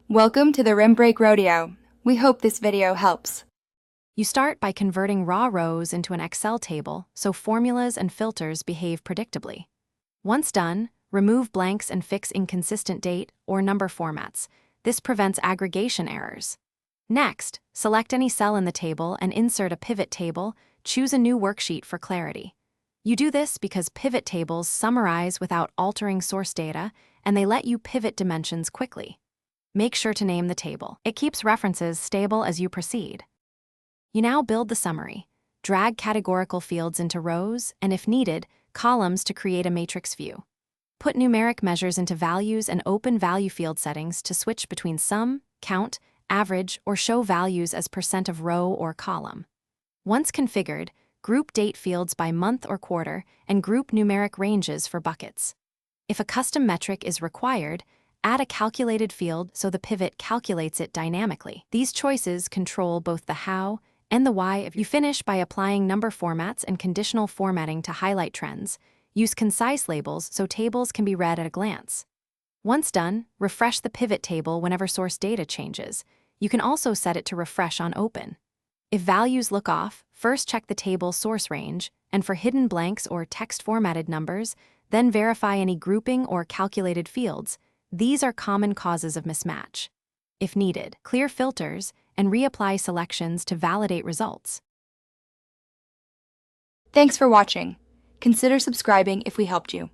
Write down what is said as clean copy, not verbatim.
Welcome to the Rim Break Rodeo. We hope this video helps. You start by converting raw rows into an Excel table so formulas and filters behave predictably. Once done, remove blanks and fix inconsistent date or number formats. This prevents aggregation errors. Next, select any cell in the table and insert a pivot table. Choose a new worksheet for clarity. You do this because pivot tables summarize without altering source data, and they let you pivot dimensions quickly. Make sure to name the table. It keeps references stable as you proceed. You now build the summary. Drag categorical fields into rows, and if needed, columns to create a matrix view. Put numeric measures into values and open value field settings to switch between sum, count, average, or show values as % of row or column. Once configured, group date fields by month or quarter and group numeric ranges for buckets. If a custom metric is required, add a calculated field so the pivot calculates it dynamically. These choices control both the how and the why. If you finish by applying number formats and conditional formatting to highlight trends, use concise labels so tables can be read at a glance. Once done, refresh the pivot table whenever source data changes. You can also set it to refresh on open. If values look off, first check the table source range, and for hidden blanks or text-formatted numbers, then verify any grouping or calculated fields. These are common causes of mismatch. If needed, clear filters and reapply selections to validate results. Thanks for watching. Consider subscribing if we helped you.